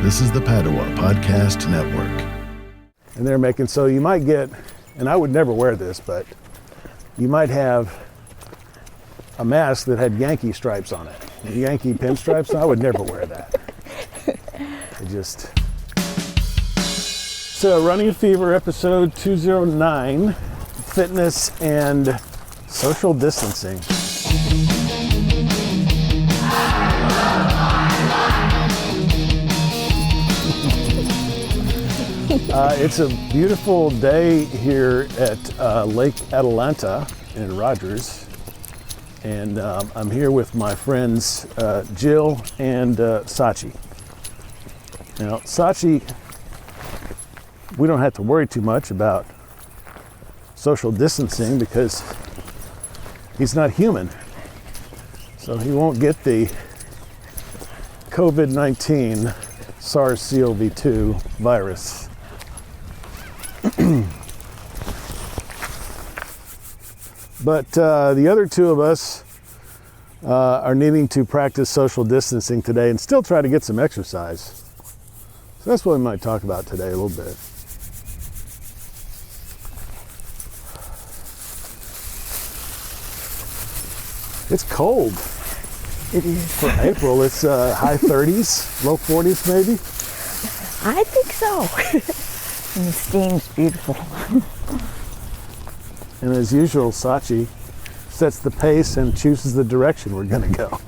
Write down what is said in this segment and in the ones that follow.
This is the Padua Podcast Network. And they're making, so you might get, and I would never wear this, but you might have a mask that had Yankee stripes on it. Yankee pinstripes, I would never wear that. So Running Fever episode 209, fitness and social distancing. It's a beautiful day here at Lake Atalanta in Rogers, and I'm here with my friends Jill and Sachi. Now, Sachi, we don't have to worry too much about social distancing because he's not human, so he won't get the COVID-19 SARS-CoV-2 virus. But the other two of us are needing to practice social distancing today and still try to get some exercise. So that's what we might talk about today a little bit. It's cold. It is. For April, it's high 30s, low 40s maybe. I think so. And the steam's beautiful. And as usual, Sachi sets the pace and chooses the direction we're going to go.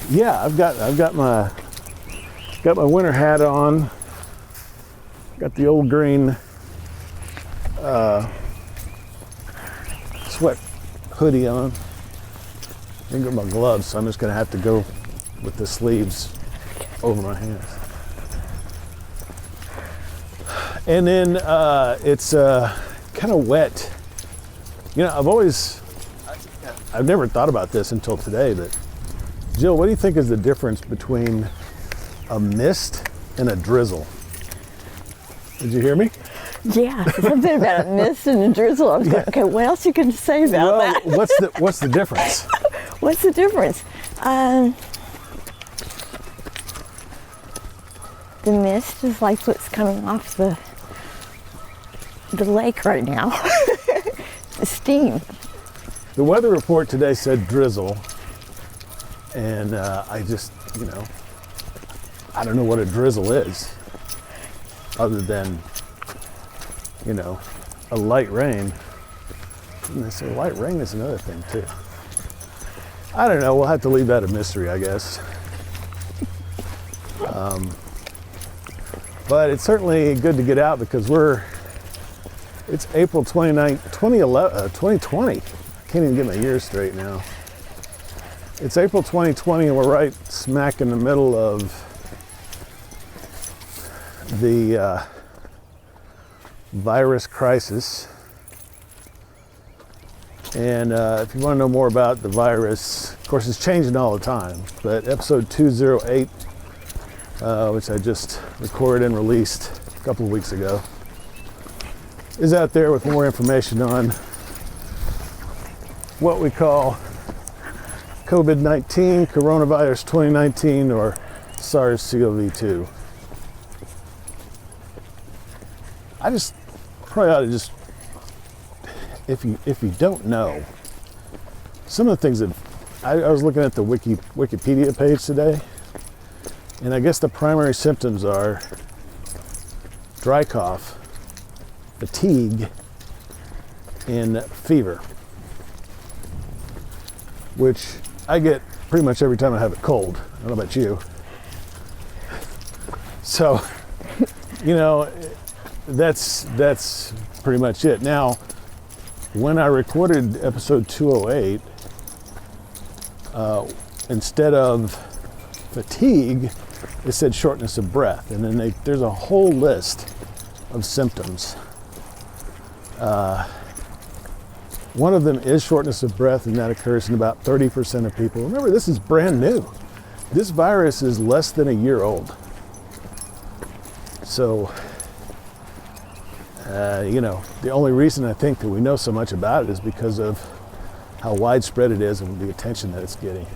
Yeah, I've got my winter hat on. Got the old green sweat hoodie on. I didn't get my gloves, so I'm just going to have to go with the sleeves over my hands. And then it's kind of wet. You know, I've never thought about this until today, but Jill, what do you think is the difference between a mist and a drizzle? Did you hear me? Yeah, something about a mist and a drizzle. I was going, okay, what else you can say about that? What's the difference? What's the difference? The mist is like what's coming off the lake right now. The steam. The weather report today said drizzle, and I just, I don't know what a drizzle is, other than, a light rain. And they say light rain is another thing too. I don't know. We'll have to leave that a mystery, I guess. But it's certainly good to get out because it's April 2020. I can't even get my years straight now. It's April 2020 and we're right smack in the middle of the virus crisis. And if you want to know more about the virus, of course it's changing all the time, but episode 208, which I just recorded and released a couple of weeks ago, is out there with more information on what we call COVID-19, coronavirus 2019, or SARS-CoV-2. I just probably ought to just, if you don't know, some of the things that I was looking at the Wikipedia page today, and I guess the primary symptoms are dry cough, fatigue, and fever, which I get pretty much every time I have a cold. I don't know about you. So, that's pretty much it. Now, when I recorded episode 208, instead of fatigue, it said shortness of breath, and then there's a whole list of symptoms. One of them is shortness of breath, and that occurs in about 30% of people. Remember, this is brand new. This virus is less than a year old. So, the only reason I think that we know so much about it is because of how widespread it is and the attention that it's getting.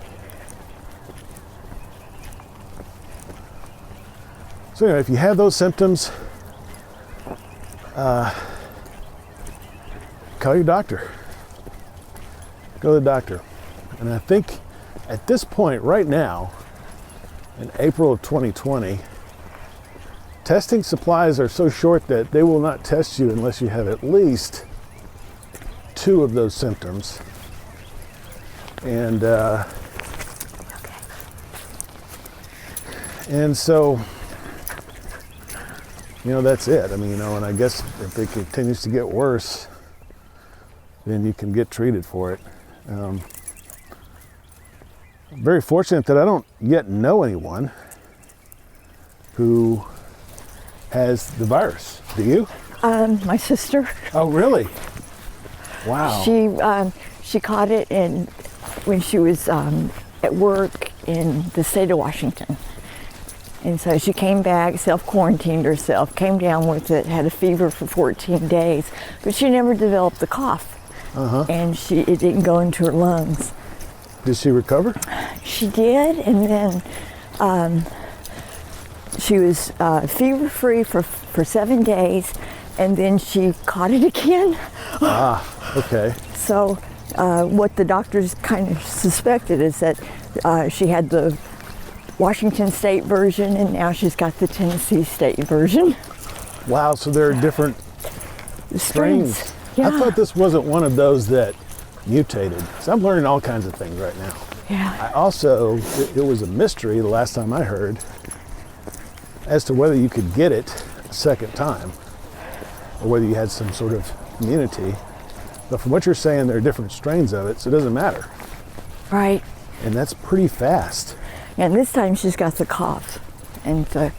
So anyway, if you have those symptoms, call your doctor. Go to the doctor. And I think at this point right now, in April of 2020, testing supplies are so short that they will not test you unless you have at least 2 of those symptoms. And so, that's it. I mean, and I guess if it continues to get worse, then you can get treated for it. I'm very fortunate that I don't yet know anyone who has the virus. Do you? My sister. Oh, really? Wow. She caught it when she was at work in the state of Washington. And so she came back, self-quarantined herself, came down with it, had a fever for 14 days, but she never developed the cough. And it didn't go into her lungs. Did she recover? She did, and then she was fever-free for 7 days, and then she caught it again. Okay. So what the doctors kind of suspected is that she had the Washington State version, and now she's got the Tennessee State version. Wow, so there are different strains. Yeah. I thought this wasn't one of those that mutated. So I'm learning all kinds of things right now. Yeah. I also, it was a mystery the last time I heard as to whether you could get it a second time or whether you had some sort of immunity. But from what you're saying, there are different strains of it, so it doesn't matter. Right. And that's pretty fast. And this time she's got the cough and the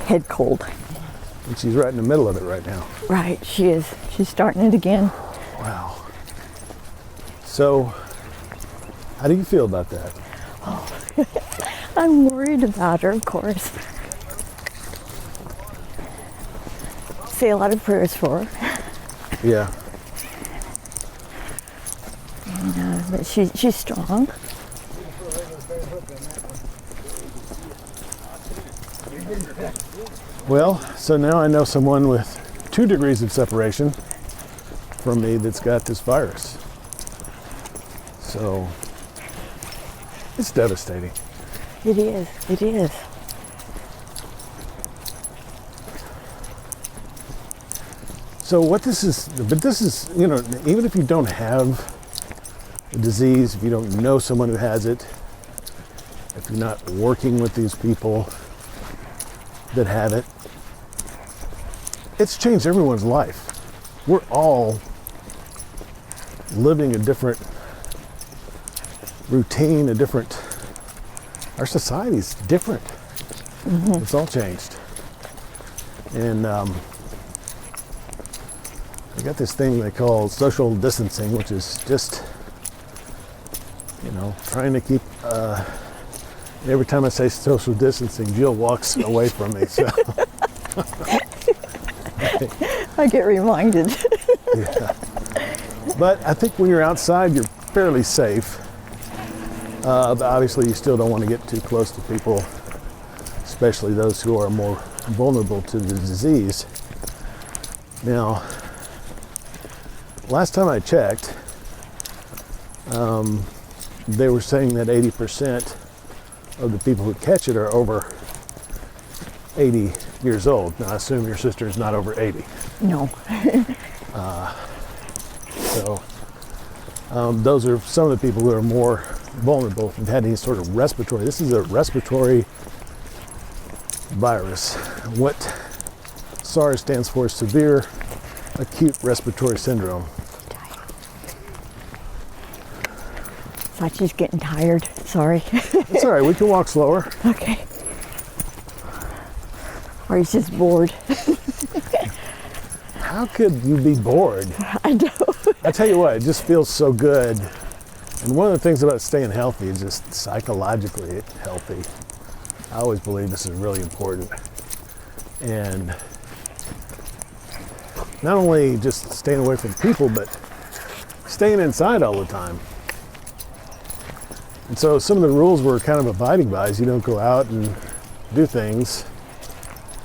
head cold. And she's right in the middle of it right now. Right, she is. She's starting it again. Wow. So, how do you feel about that? I'm worried about her, of course. Say a lot of prayers for her. Yeah. And, but she's strong. Well, so now I know someone with 2 degrees of separation from me that's got this virus. So, it's devastating. It is. It is. So what this is, even if you don't have the disease, if you don't know someone who has it, if you're not working with these people that have it, it's changed everyone's life. We're all living a different routine, our society's different. Mm-hmm. It's all changed. And they got this thing they call social distancing, which is just, trying to keep, every time I say social distancing, Jill walks away from me, so. I get reminded. Yeah. But I think when you're outside, you're fairly safe. But obviously, you still don't want to get too close to people, especially those who are more vulnerable to the disease. Now, last time I checked, they were saying that 80% of the people who catch it are over 80 years old. Now, I assume your sister is not over 80. No. So those are some of the people who are more vulnerable if you've had any sort of respiratory. This is a respiratory virus. What SARS stands for is severe acute respiratory syndrome. Sachi's getting tired. Sorry. It's all right. We can walk slower. Okay. Or he's just bored. How could you be bored? I know. I tell you what, it just feels so good. And one of the things about staying healthy is just psychologically healthy. I always believe this is really important. And not only just staying away from people, but staying inside all the time. And so some of the rules we're kind of abiding by is you don't go out and do things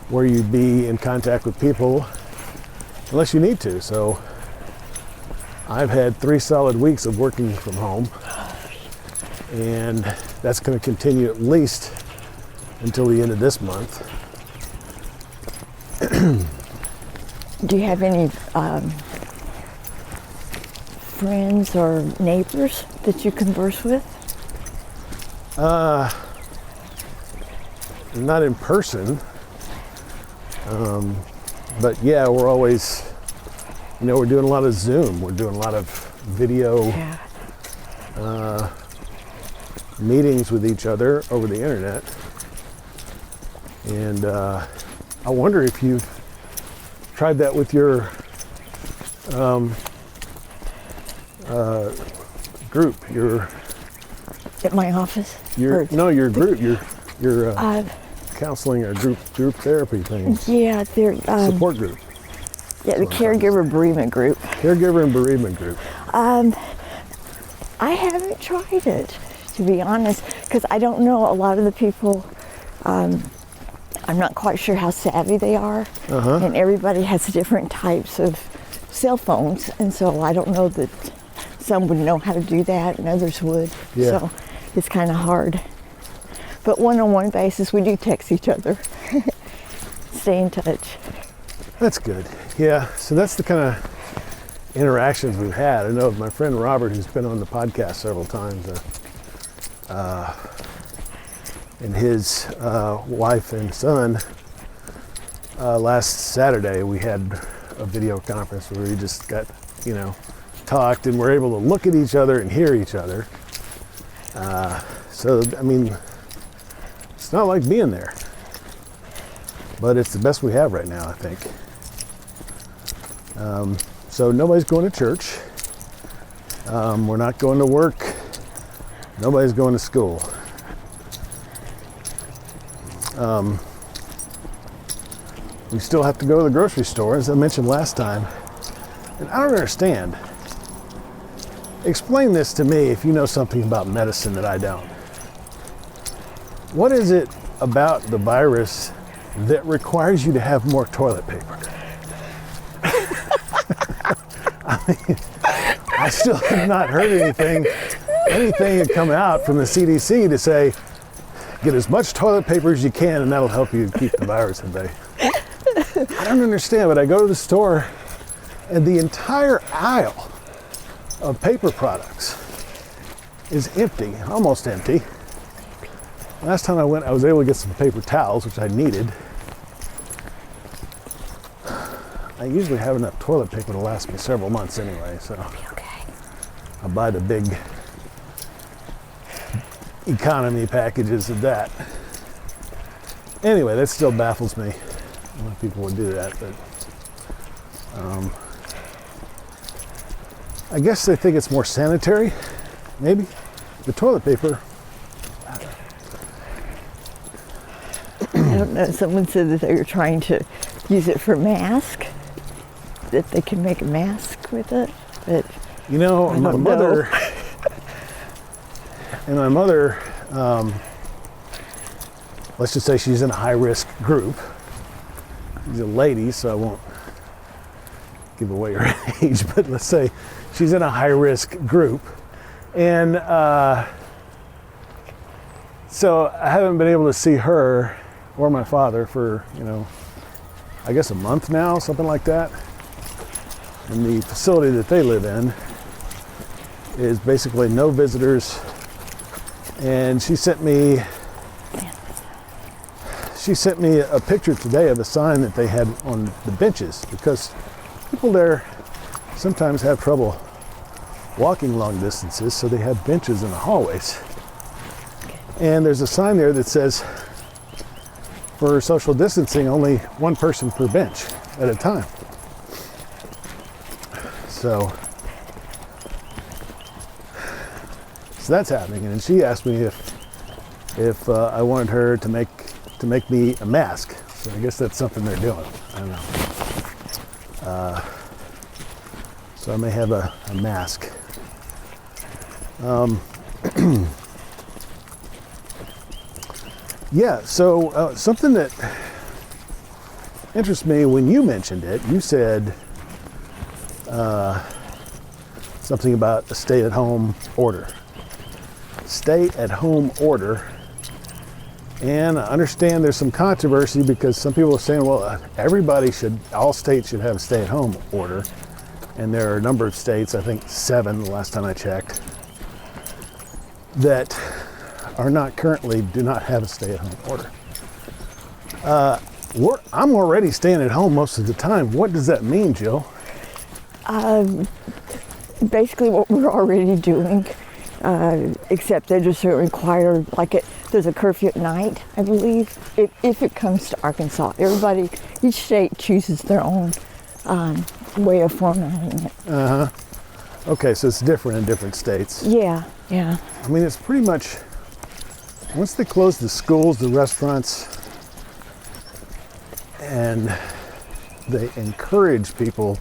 where you be in contact with people unless you need to. So I've had 3 solid weeks of working from home, and that's going to continue at least until the end of this month. Do you have any friends or neighbors that you converse with? Not in person, but yeah, we're always, we're doing a lot of Zoom. We're doing a lot of video meetings with each other over the internet. And I wonder if you've tried that with your group, your at my office. Your group, your counseling or group therapy things. Yeah, they're support group. Yeah, the caregiver bereavement group. Caregiver and bereavement group. I haven't tried it, to be honest, because I don't know a lot of the people. I'm not quite sure how savvy they are, and everybody has different types of cell phones, and so I don't know that some would know how to do that and others would. Yeah. So it's kind of hard. But one-on-one basis, we do text each other, stay in touch. That's good. Yeah, so that's the kind of interactions we've had. I know my friend Robert, who's been on the podcast several times, and his wife and son, last Saturday we had a video conference where we just got, talked, and we're able to look at each other and hear each other. So, I mean, it's not like being there, but it's the best we have right now, I think. So nobody's going to church. We're not going to work. Nobody's going to school. We still have to go to the grocery store, as I mentioned last time. And I don't understand. Explain this to me if you know something about medicine that I don't. What is it about the virus that requires you to have more toilet paper? I mean, I still have not heard anything had come out from the CDC to say, get as much toilet paper as you can and that'll help you keep the virus at bay. I don't understand, but I go to the store and the entire aisle of paper products is empty, almost empty. Last time I went, I was able to get some paper towels, which I needed. I usually have enough toilet paper to last me several months anyway, so Okay. I buy the big economy packages of that. Anyway, that still baffles me. I don't know if people would do that, but I guess they think it's more sanitary, maybe. The toilet paper. I don't know, someone said that they were trying to use it for mask, that they can make a mask with it, but My mother, and my mother, let's just say she's in a high-risk group. She's a lady, so I won't give away her age, but let's say she's in a high-risk group. And so I haven't been able to see her or my father for, I guess a month now, something like that. And the facility that they live in is basically no visitors. And she sent me a picture today of a sign that they had on the benches, because people there sometimes have trouble walking long distances, so they have benches in the hallways. And there's a sign there that says, for social distancing, only one person per bench at a time. So that's happening. And she asked me if I wanted her to make me a mask. So I guess that's something they're doing. I don't know. So I may have a mask. Yeah, so something that interests me when you mentioned it. You said something about a stay-at-home order. Stay-at-home order. And I understand there's some controversy because some people are saying, well, all states should have a stay-at-home order. And there are a number of states, I think 7 the last time I checked, that do not have a stay-at-home order. I'm already staying at home most of the time. What does that mean, Jill? Basically what we're already doing, except they just require, there's a curfew at night, I believe, if it comes to Arkansas. Each state chooses their own way of formatting it. Okay, so it's different in different states. Yeah. I mean, it's pretty much, once they close the schools, the restaurants, and they encourage people,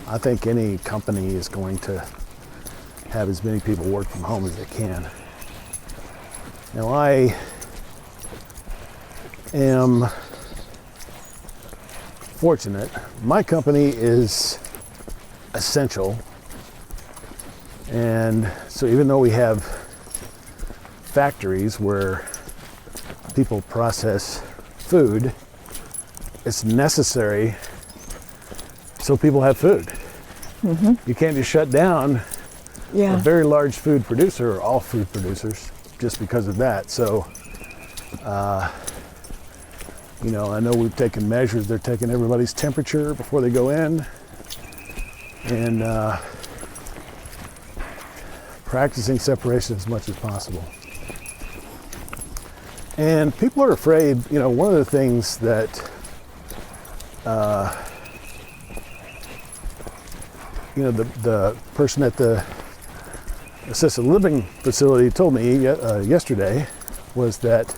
I think any company is going to have as many people work from home as they can. Now, I am fortunate. My company is essential. And so even though we have factories where people process food, it's necessary so people have food. Mm-hmm. You can't just shut down a very large food producer or all food producers just because of that. So, I know we've taken measures. They're taking everybody's temperature before they go in and practicing separation as much as possible. And people are afraid, one of the things that the person at the assisted living facility told me yesterday was that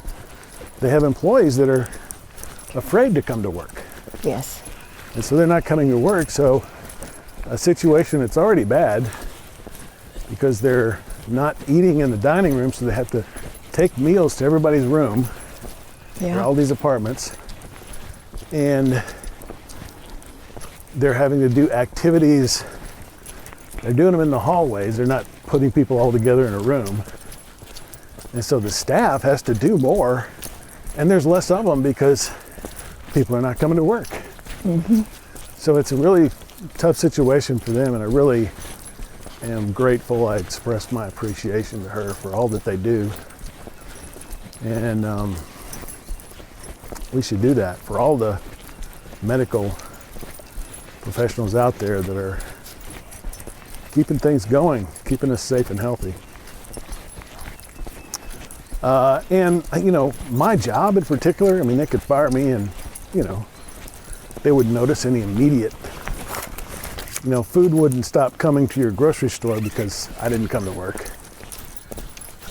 they have employees that are afraid to come to work. Yes. And so they're not coming to work. So a situation that's already bad because they're not eating in the dining room, so they have to take meals to everybody's room for all these apartments. And they're having to do activities. They're doing them in the hallways. They're not putting people all together in a room. And so the staff has to do more, and there's less of them because people are not coming to work. Mm-hmm. So it's a really tough situation for them, and I really am grateful. I expressed my appreciation to her for all that they do. And we should do that for all the medical professionals out there that are keeping things going, keeping us safe and healthy. And my job in particular, they could fire me and, they wouldn't notice any immediate, food wouldn't stop coming to your grocery store because I didn't come to work.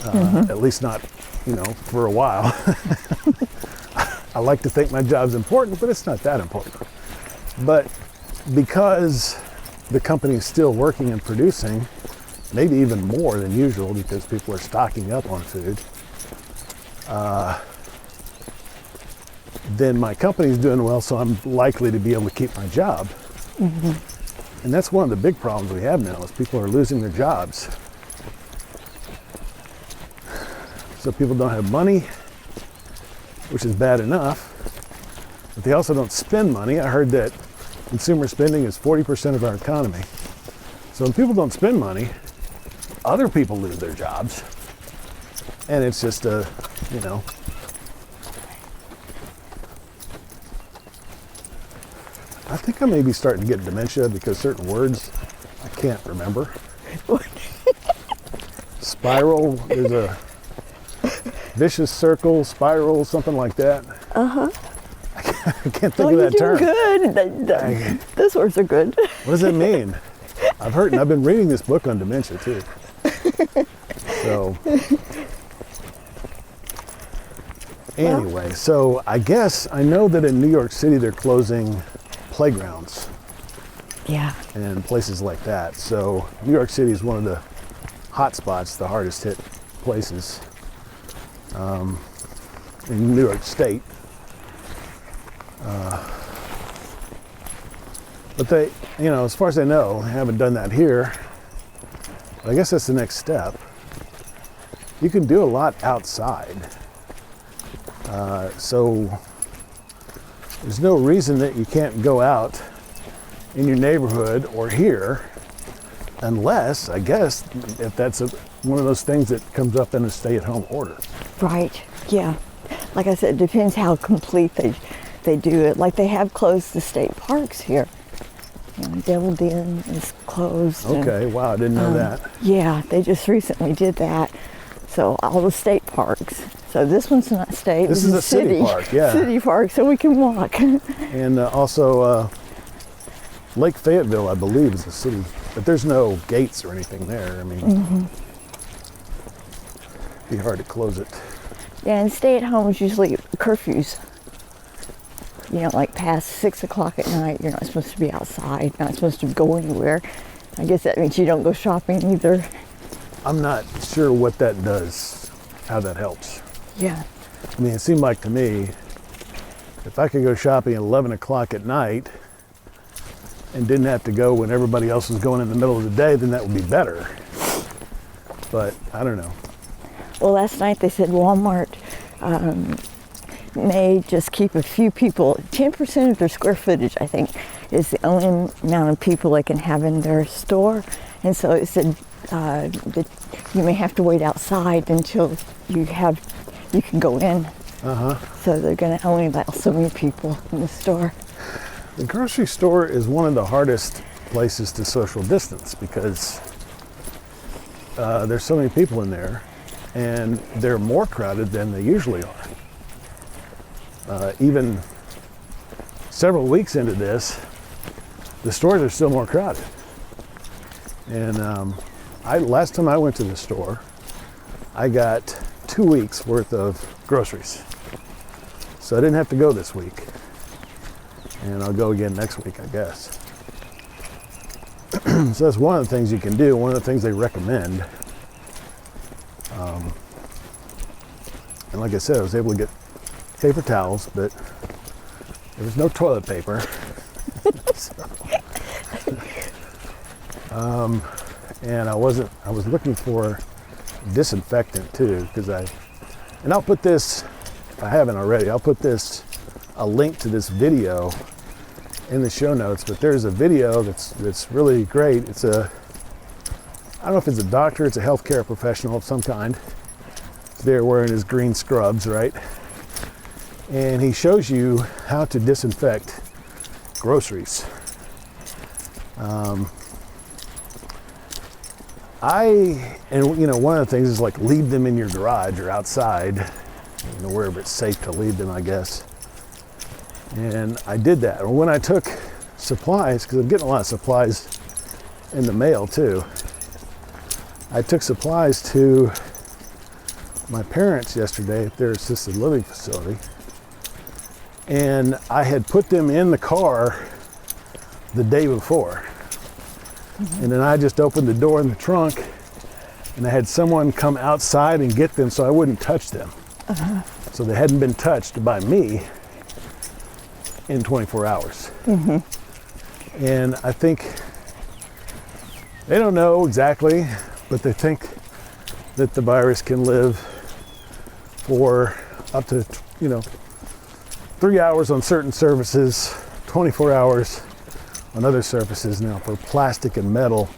At least not, for a while. I like to think my job's important, but it's not that important. But because the company is still working and producing, maybe even more than usual because people are stocking up on food, then my company's doing well, so I'm likely to be able to keep my job. Mm-hmm. And that's one of the big problems we have now is people are losing their jobs. So people don't have money, which is bad enough, but they also don't spend money. I heard that consumer spending is 40% of our economy. So when people don't spend money, other people lose their jobs. And it's just I think I may be starting to get dementia because certain words I can't remember. Spiral, there's a vicious circle, spiral, something like that. Uh-huh. I can't think of that term. Good. Those words are good. What does that mean? I've heard, and I've been reading this book on dementia too. So, anyway, so I guess I know that in New York City they're closing playgrounds. Yeah. And places like that. So New York City is one of the hot spots, the hardest hit places in New York State. But they, as far as I know, haven't done that here. But I guess that's the next step. You can do a lot outside. So there's no reason that you can't go out in your neighborhood or here, unless, I guess, if that's one of those things that comes up in a stay-at-home order. Right, yeah. Like I said, it depends how complete they do it. Like they have closed the state parks here. Devil Den is closed. Okay, wow, I didn't know that. Yeah, they just recently did that. So all the state parks. So this one's not state. This is a city park, yeah. City park, so we can walk. And also Lake Fayetteville, I believe, is a city. But there's no gates or anything there. I mean, it'd be hard to close it. Yeah, and stay-at-homes usually curfews. Like past 6 o'clock at night, you're not supposed to be outside, not supposed to go anywhere. I guess that means you don't go shopping either. I'm not sure what that does, how that helps. Yeah. I mean, it seemed like to me, if I could go shopping at 11 o'clock at night and didn't have to go when everybody else was going in the middle of the day, then that would be better. But I don't know. Well, last night they said Walmart may just keep a few people, 10% of their square footage, I think, is the only amount of people they can have in their store. And so it said that you may have to wait outside until you can go in. So they're going to only allow so many people in the store. The grocery store is one of the hardest places to social distance because there's so many people in there, and they're more crowded than they usually are. Even several weeks into this, the stores are still more crowded. And last time I went to the store, I got 2 weeks worth of groceries. So I didn't have to go this week. And I'll go again next week, I guess. So that's one of the things you can do, one of the things they recommend. And like I said, I was able to get paper towels, but there was no toilet paper. And I was looking for disinfectant too, and I'll put this, if I haven't already, a link to this video in the show notes, but there's a video that's really great. I don't know if it's a doctor, it's a healthcare professional of some kind. They're wearing his green scrubs, right? And he shows you how to disinfect groceries. One of the things is like leave them in your garage or outside, wherever it's safe to leave them, I guess. And I did that. When I took supplies, because I'm getting a lot of supplies in the mail too, I took supplies to my parents yesterday at their assisted living facility, and I had put them in the car the day before. And then I just opened the door in the trunk, and I had someone come outside and get them so I wouldn't touch them. So they hadn't been touched by me in 24 hours. And I think they don't know exactly, but they think that the virus can live for up to 3 hours on certain surfaces, 24 hours on other surfaces. Now for plastic and metal,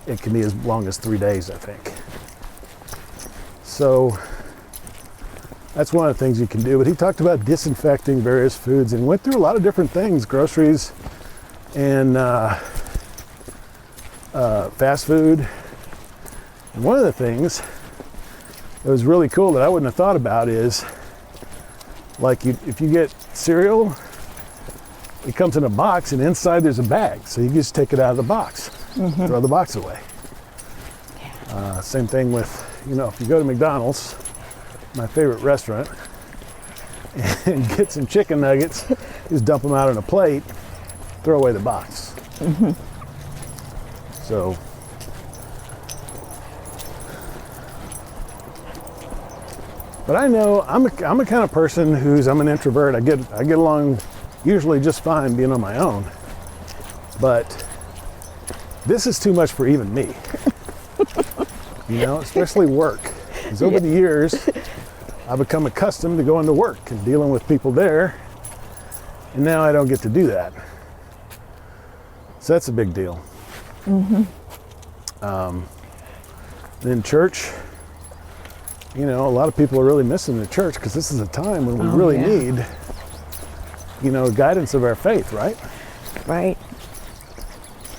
it can be as long as 3 days, I think. So that's one of the things you can do. But he talked about disinfecting various foods and went through a lot of different things, groceries and fast food. And one of the things that was really cool that I wouldn't have thought about is, like, if you get cereal, it comes in a box and inside there's a bag. So you just take it out of the box, throw the box away. Same thing with, if you go to McDonald's, my favorite restaurant, and get some chicken nuggets, just dump them out on a plate, throw away the box. So, but I know I'm a kind of person I'm an introvert. I get along usually just fine being on my own. But this is too much for even me. Especially work. Because over the years, I've become accustomed to going to work and dealing with people there. And now I don't get to do that. So that's a big deal. Then church, a lot of people are really missing the church because this is a time when we really need, guidance of our faith, right? Right.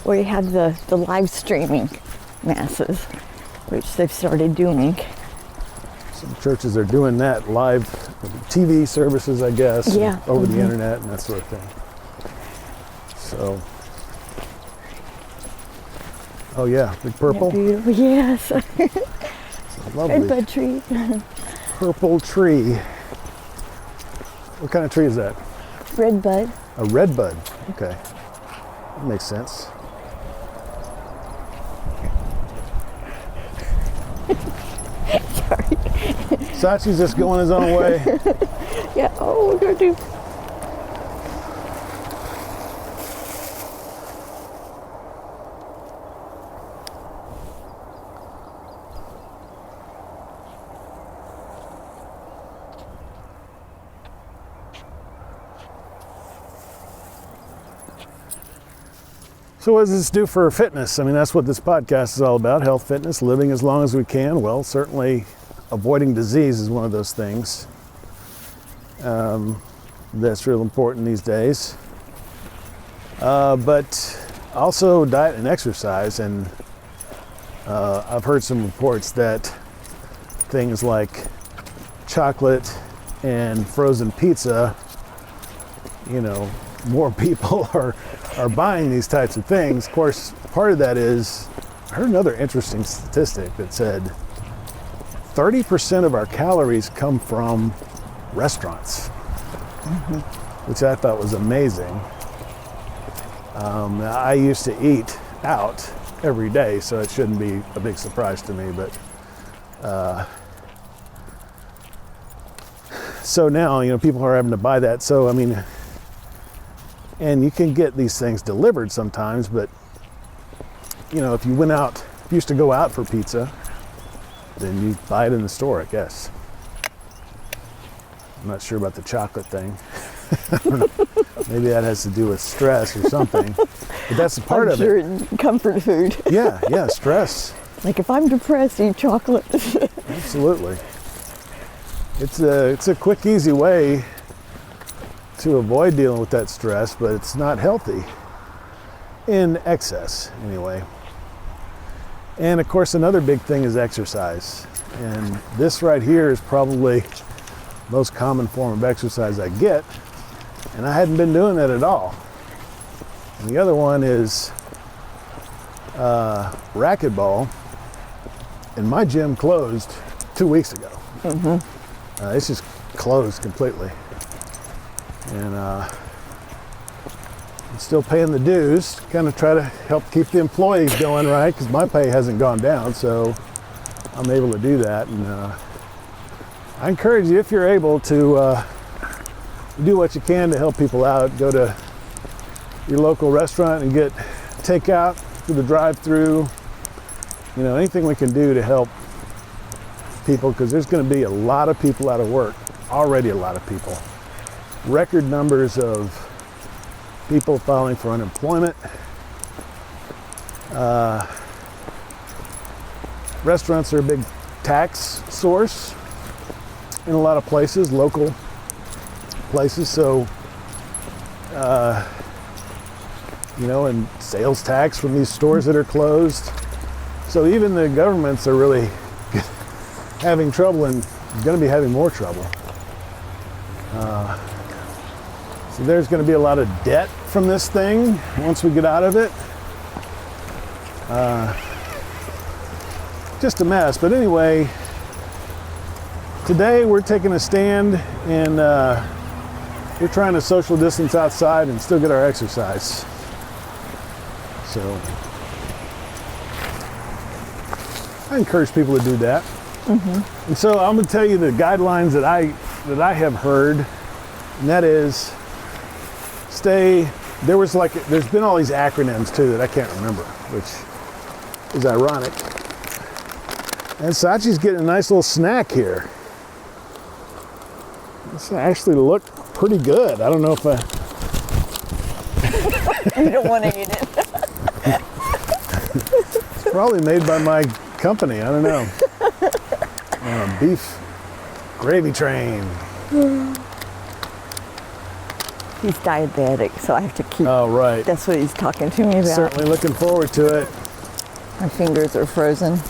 We have the live streaming masses, which they've started doing. Some churches are doing that live TV services, I guess, over the internet and that sort of thing. So, oh yeah, big purple. Beautiful, yes. Lovely. Redbud tree. Purple tree. What kind of tree is that? Redbud. A redbud. Okay, that makes sense. Sorry. Sachi's just going his own way. Yeah. Oh, we're gonna do. So what does this do for fitness? I mean, that's what this podcast is all about, health, fitness, living as long as we can. Well, certainly avoiding disease is one of those things that's real important these days. But also diet and exercise. And I've heard some reports that things like chocolate and frozen pizza, more people are buying these types of things. Of course, part of that is, I heard another interesting statistic that said 30% of our calories come from restaurants, which I thought was amazing. I used to eat out every day, so it shouldn't be a big surprise to me, but so now, people are having to buy that. So, I mean, and you can get these things delivered sometimes, but if you used to go out for pizza, then you buy it in the store, I guess. I'm not sure about the chocolate thing. I don't know. Maybe that has to do with stress or something. But that's a part of sure it. Comfort food. Yeah, stress. Like if I'm depressed, eat chocolate. Absolutely. It's a quick, easy way to avoid dealing with that stress, but it's not healthy in excess anyway. And of course, another big thing is exercise. And this right here is probably the most common form of exercise I get. And I hadn't been doing that at all. And the other one is racquetball. And my gym closed 2 weeks ago. It's just closed completely. And I'm still paying the dues, kind of try to help keep the employees going, right? Because my pay hasn't gone down, so I'm able to do that. And I encourage you, if you're able, to do what you can to help people out. Go to your local restaurant and get takeout through the drive-through. Anything we can do to help people, because there's going to be a lot of people out of work, already a lot of people. Record numbers of people filing for unemployment. Restaurants are a big tax source in a lot of places, local places. So, and sales tax from these stores that are closed. So even the governments are really having trouble and going to be having more trouble. So there's going to be a lot of debt from this thing once we get out of it. Just a mess. But anyway, today we're taking a stand and we're trying to social distance outside and still get our exercise. So I encourage people to do that. And so I'm going to tell you the guidelines that I have heard, and that is stay there's been all these acronyms too that I can't remember, which is ironic. And Sachi's getting a nice little snack here. This actually looked pretty good. I don't know if You don't want to eat it. it's probably made by my company. I don't know. Beef gravy train. He's diabetic, so I have to keep. Oh, right. That's what he's talking to me about. Certainly looking forward to it. My fingers are frozen.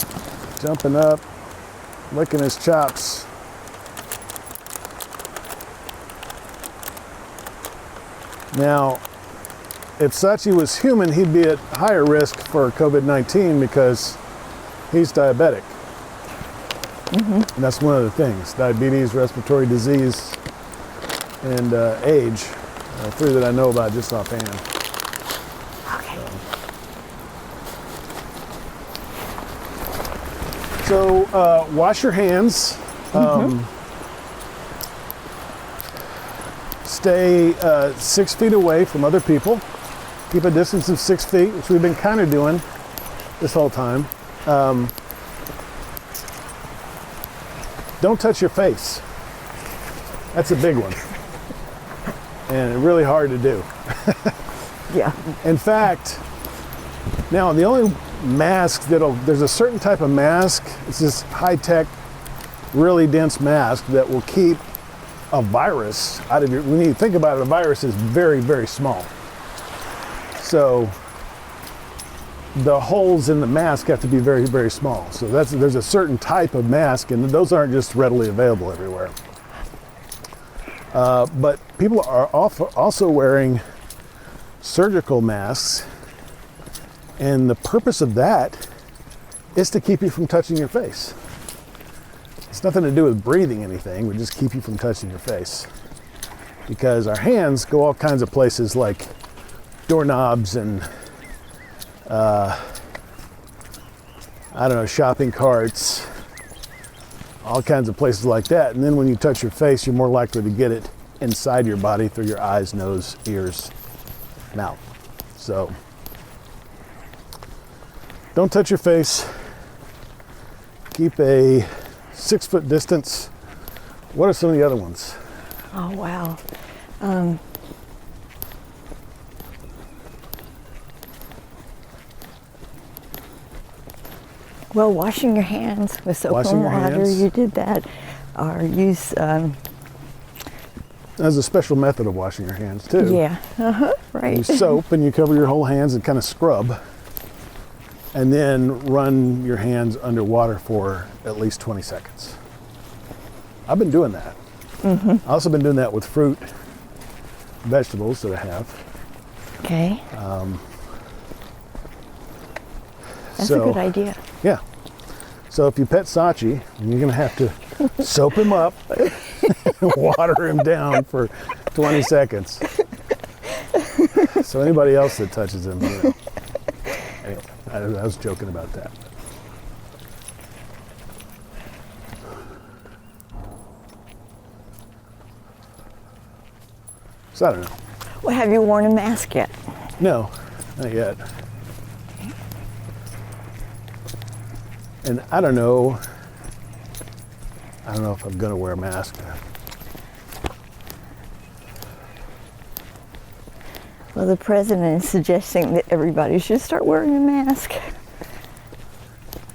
Jumping up, licking his chops. Now, if Sachi was human, he'd be at higher risk for COVID-19 because he's diabetic. And that's one of the things: diabetes, respiratory disease, and age. Three that I know about just offhand. Okay. So wash your hands. Stay 6 feet away from other people. Keep a distance of 6 feet, which we've been kind of doing this whole time. Don't touch your face. That's a big one. And really hard to do. Yeah. In fact, now the only mask there's a certain type of mask, it's this high-tech, really dense mask that will keep a virus out of your, when you think about it, a virus is very, very small. So the holes in the mask have to be very, very small. So there's a certain type of mask, and those aren't just readily available everywhere. But people are also wearing surgical masks, and the purpose of that is to keep you from touching your face. It's nothing to do with breathing anything, we just keep you from touching your face. Because our hands go all kinds of places like doorknobs and shopping carts, all kinds of places like that. And then when you touch your face, you're more likely to get it inside your body through your eyes, nose, ears, mouth. So don't touch your face. Keep a 6 foot distance. What are some of the other ones? Oh, wow. Well, washing your hands with soap and water, you did that. Or use... There's a special method of washing your hands too. Yeah, right. You soap and you cover your whole hands and kind of scrub. And then run your hands under water for at least 20 seconds. I've been doing that. I've also been doing that with fruit, vegetables that I have. Okay. That's a good idea. Yeah. So if you pet Sachi, you're going to have to soap him up and water him down for 20 seconds. So anybody else that touches him, anyway, I was joking about that. So I don't know. Well, have you worn a mask yet? No, not yet. And I don't know if I'm gonna wear a mask. Well, the president is suggesting that everybody should start wearing a mask.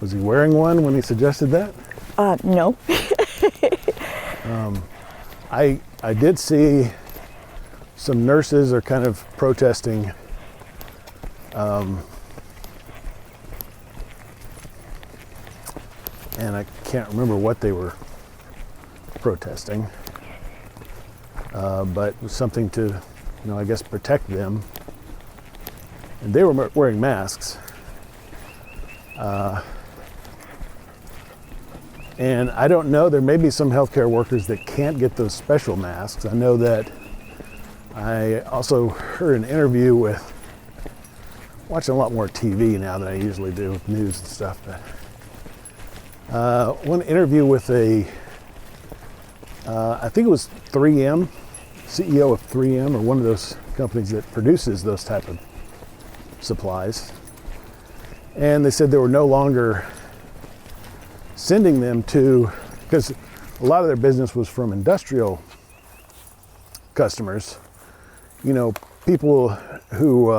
Was he wearing one when he suggested that? No. I did see some nurses are kind of protesting and I can't remember what they were protesting, but it was something to, I guess, protect them. And they were wearing masks. And I don't know, there may be some healthcare workers that can't get those special masks. I know that I also heard an interview with, watching a lot more TV now than I usually do with news and stuff, but one interview with I think it was 3M, CEO of 3M or one of those companies that produces those type of supplies. And they said they were no longer sending them to, because a lot of their business was from industrial customers, you know, people who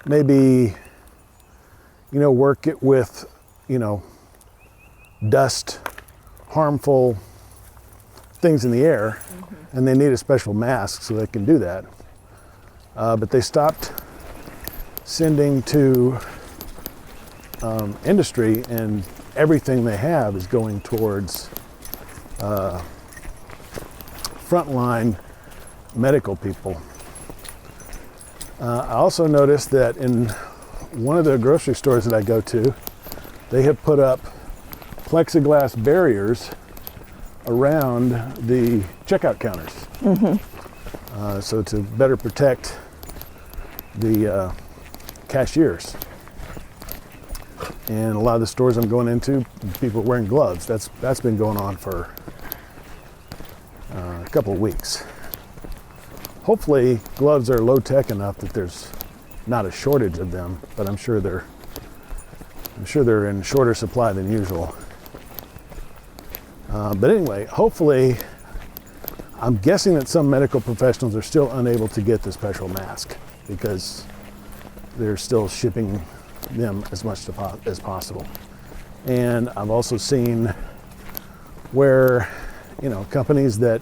maybe, you know, work it with, you know, dust, harmful things in the air, and they need a special mask so they can do that. But they stopped sending to industry, and everything they have is going towards frontline medical people. I also noticed that in one of the grocery stores that I go to, they have put up plexiglass barriers around the checkout counters. So to better protect the cashiers. And a lot of the stores I'm going into, people are wearing gloves. That's been going on for a couple of weeks. Hopefully gloves are low tech enough that there's not a shortage of them, but I'm sure they're in shorter supply than usual. But anyway, hopefully, I'm guessing that some medical professionals are still unable to get the special mask because they're still shipping them as much as possible. And I've also seen where, you know, companies that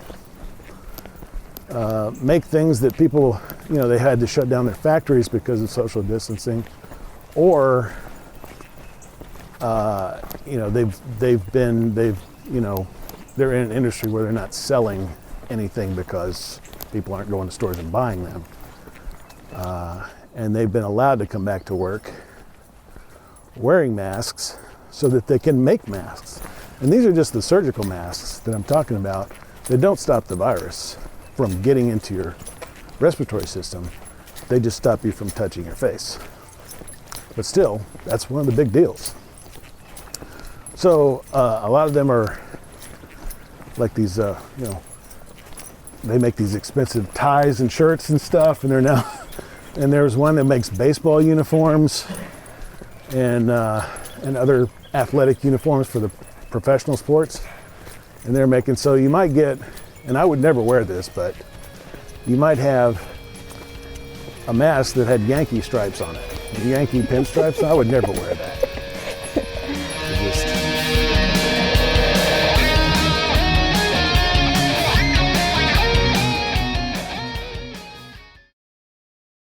make things that people, you know, they had to shut down their factories because of social distancing, or you know, you know, they're in an industry where they're not selling anything because people aren't going to stores and buying them. And they've been allowed to come back to work wearing masks so that they can make masks. And these are just the surgical masks that I'm talking about. They don't stop the virus from getting into your respiratory system. They just stop you from touching your face. But still, that's one of the big deals. So a lot of them are like these, you know, they make these expensive ties and shirts and stuff, and they're now, and there's one that makes baseball uniforms and other athletic uniforms for the professional sports. And they're making, so you might get, and I would never wear this, but you might have a mask that had Yankee stripes on it. The Yankee pinstripes, I would never wear that.